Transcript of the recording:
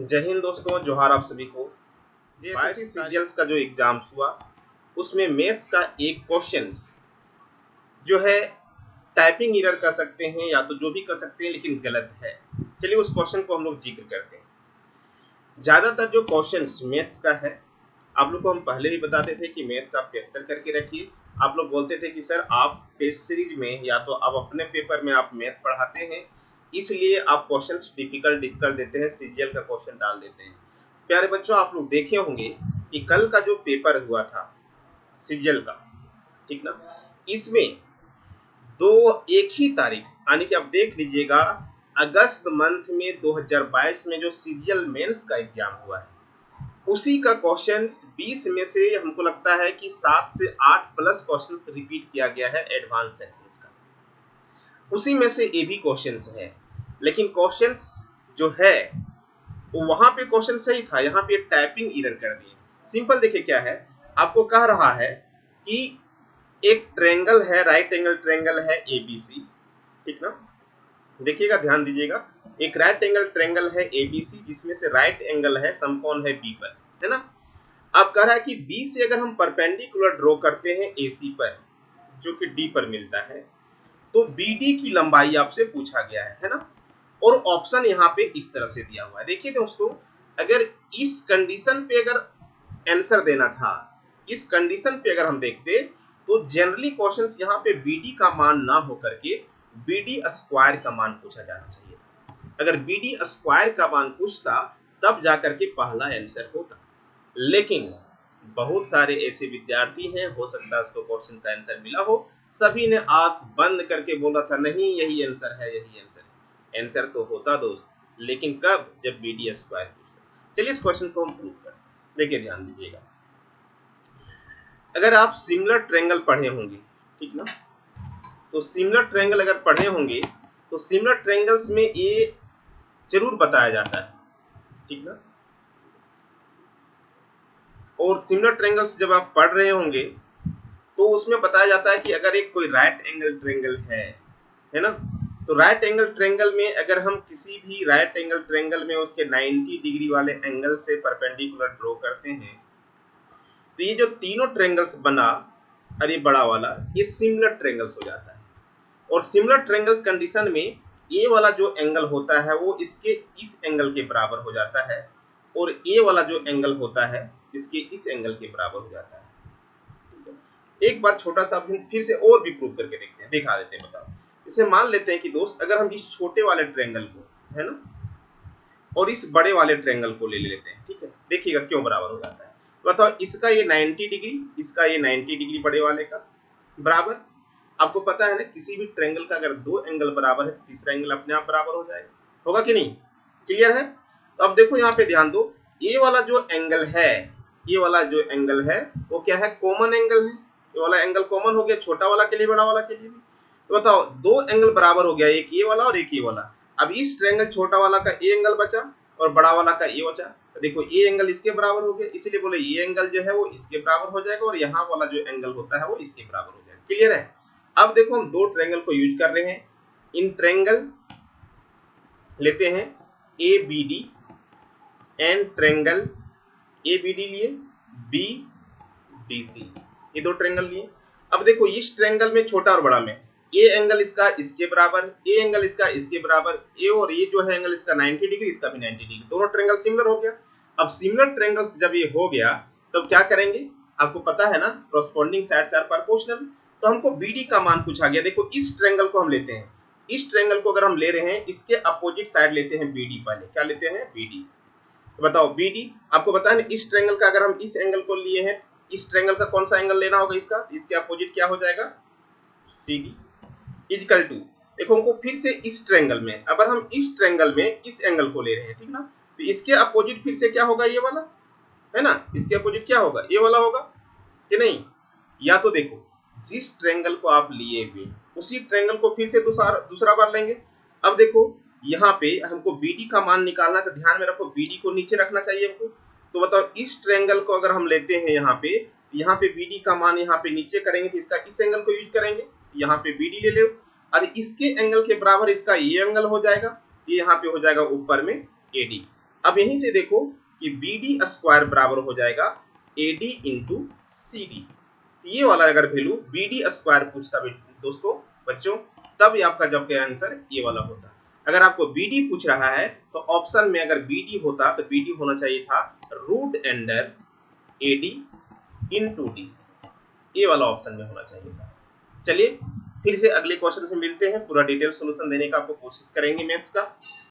जय हिंद दोस्तों, जोहार आप सभी को। जेएसएससी सीजीएल्स का जो एग्जाम्स हुआ उसमें मैथ्स का एक क्वेश्चन जो है टाइपिंग एरर कर सकते हैं या तो जो भी कर सकते हैं, लेकिन गलत है। चलिए उस क्वेश्चन को हम लोग जिक्र करते हैं। ज्यादातर जो क्वेश्चंस मैथ्स का है, आप लोग को हम पहले भी बताते थे कि मैथ्स आप बेहतर करके रखिए। आप लोग बोलते थे कि सर आप टेस्ट सीरीज में या तो आप अपने पेपर में आप मैथ पढ़ाते हैं, इसलिए आप क्वेश्चंस डिफिकल्ट देते हैं, सीजीएल का क्वेश्चन डाल देते हैं। प्यारे बच्चों, आप लोग देखे होंगे कि कल का जो पेपर हुआ था सीजीएल का, ठीक ना, इसमें एक ही तारीख यानी कि आप देख लीजिएगा अगस्त मंथ में 2022 में जो सीजीएल मेंस का एग्जाम हुआ है, उसी का क्वेश्चंस 20 में से हमको लगता है कि 7 से 8 प्लस क्वेश्चंस रिपीट किया गया है एडवांस सेक्शंस का। उसी में से ये भी क्वेश्चंस है, लेकिन क्वेश्चंस जो है वो वहां पे क्वेश्चन सही था, यहाँ पे टाइपिंग एरर कर दिए। सिंपल देखिए क्या है, आपको कह रहा है कि एक ट्रायंगल है, राइट एंगल ट्रायंगल है एबीसी, ठीक ना, देखिएगा ध्यान दीजिएगा। एक राइट एंगल ट्रायंगल है एबीसी जिसमें से राइट एंगल है समकोण है बी पर, है ना। अब कह रहा है कि बी से अगर हम परपेंडिकुलर ड्रॉ करते हैं एसी पर जो कि डी पर मिलता है, तो बीडी की लंबाई आपसे पूछा गया है ना। और ऑप्शन यहाँ पे इस तरह से दिया हुआ है। देखिए दोस्तों, अगर इस कंडीशन पे अगर आंसर देना था, इस कंडीशन पे अगर हम देखते तो जनरली क्वेश्चंस यहाँ पे बीडी का मान ना होकर के बीडी स्क्वायर का मान पूछा जाना चाहिए था। अगर बीडी स्क्वायर का मान पूछता तब जाकर के पहला आंसर होता, लेकिन बहुत सारे ऐसे विद्यार्थी हैं, हो सकता है उसको क्वेश्चन का आंसर मिला हो, सभी ने आंख बंद करके बोला था नहीं यही आंसर है, यही आंसर है। आंसर तो होता दोस्त, लेकिन कब? जब बीडी स्क्वायर पूछता। चलिए इस क्वेश्चन को हम प्रूव करें। देखिए ध्यान दीजिएगा, अगर आप सिमिलर ट्रायंगल पढ़े होंगे, ठीक ना, तो सिमिलर ट्रायंगल अगर पढ़े होंगे तो सिमिलर ट्रायंगल्स में ये जरूर बताया जाता है, ठीक ना। और सिमिलर ट्रायंगल्स जब आप पढ़ रहे होंगे तो उसमें बताया जाता है कि अगर एक कोई राइट एंगल ट्रायंगल है ना, तो राइट एंगल ट्रायंगल में अगर हम किसी भी राइट एंगल ट्रायंगल में उसके 90 डिग्री वाले एंगल से परपेंडिकुलर ड्रॉ करते हैं, तो ये जो तीनों ट्रायंगल्स बना और ये बड़ा वाला, ये सिमिलर ट्रायंगल्स हो जाता है। और सिमिलर ट्रायंगल्स कंडीशन में ये वाला जो एंगल होता है वो इसके इस एंगल के बराबर हो जाता है, और ये वाला जो एंगल होता है इसके इस एंगल के बराबर हो जाता है। एक बार छोटा सा फिर से और भी प्रूव करके देखते हैं, दिखा देते हैं। बताओ, इसे मान लेते हैं कि दोस्त अगर हम इस छोटे वाले ट्रायंगल को, है ना, और इस बड़े वाले ट्रायंगल को ले लेते हैं, ठीक है, देखिएगा क्यों बराबर हो जाता है। बताओ, इसका ये 90 डिग्री, इसका ये 90 डिग्री बड़े वाले का बराबर। आपको पता है ना, किसी भी ट्रायंगल का अगर दो एंगल बराबर है तो तीसरा एंगल अपने आप बराबर हो जाएगा, होगा कि नहीं? क्लियर है? तो अब देखो यहाँ पे ध्यान दो, ये वाला जो एंगल है, ये वाला जो एंगल है वो क्या है? कॉमन एंगल है। ये वाला एंगल कॉमन हो गया, छोटा वाला के लिए बड़ा वाला के लिए भी। तो बताओ, दो एंगल बराबर हो गया, एक ये वाला और एक ये वाला। अब इस ट्रायंगल छोटा वाला का ये एंगल बचा और बड़ा वाला का ये बचा, तो देखो ये एंगल इसके बराबर हो गया, इसीलिए बोले ये एंगल जो है वो इसके बराबर हो जाएगा और यहाँ वाला जो एंगल होता है वो इसके बराबर हो जाएगा। क्लियर है? अब देखो हम दो ट्रायंगल को यूज कर रहे हैं। इन ट्रायंगल लेते हैं A B D and triangle A B D लिए बी डी सी, ये दो ट्रायंगल लिए। अब देखो इस ट्रायंगल में छोटा और बड़ा में ये एंगल इसका इसके बराबर, ये एंगल इसका इसके बराबर, ये और ये जो है एंगल इसका 90 डिग्री, इसका भी 90 डिग्री, दोनों ट्रायंगल सिमिलर हो गया। अब सिमिलर ट्रायंगल्स जब ये हो गया तब क्या करेंगे? आपको पता है ना, कॉरस्पॉन्डिंग साइड्स आर प्रोपोर्शनल। तो हमको बीडी का मान पूछा गया। देखो इस ट्रायंगल को हम लेते हैं, इस ट्रायंगल को अगर हम ले रहे हैं इसके अपोजिट साइड लेते हैं बीडी, पहले क्या लेते हैं? बीडी। तो बताओ बीडी, आपको पता है ना, इस ट्रायंगल का अगर हम इस एंगल को लिए हैं, इस ट्रायंगल का कौन सा एंगल लेना होगा? इसका, इसके अपोजिट क्या हो जाएगा? CD इक्वल टू, देखो हमको फिर से इस ट्रायंगल में, अगर हम इस ट्रायंगल में इस एंगल को ले रहे हैं, ठीक ना, तो इसके अपोजिट फिर से क्या होगा? ये वाला, है ना, इसके अपोजिट क्या होगा? ये वाला होगा कि नहीं? या तो देखो जिस ट्रायंगल को आप लिए हुए उसी ट्रायंगल को फिर से दूसरा बार लेंगे। अब देखो यहाँ पे हमको BD का मान निकालना है, तो ध्यान में रखो BD को नीचे रखना चाहिए हमको। तो बताओ इस ट्रायंगल को अगर हम लेते हैं यहाँ पे BD का मान यहाँ पे नीचे करेंगे तो इसका इस एंगल को यूज करेंगे, यहाँ पे BD ले लो, और इसके एंगल के बराबर इसका ये एंगल हो जाएगा, ये यहाँ पे हो जाएगा ऊपर में AD। अब यहीं से देखो कि बी डी स्क्वायर बराबर हो जाएगा A D into C D. ये वाला अगर वैल्यू बी डी स्क्वायर पूछता दोस्तों बच्चों, तब ये आपका जब का आंसर ये वाला होता। अगर आपको बी डी पूछ रहा है तो ऑप्शन में अगर बी डी होता तो बी डी होना चाहिए था root under A D into D C, ये वाला ऑप्शन में होना चाहिए था। चलिए फिर से अगले क्वेश्चन से मिलते हैं, पूरा डिटेल सोल्यूशन देने का आपको कोशिश करेंगे मैथ्स का।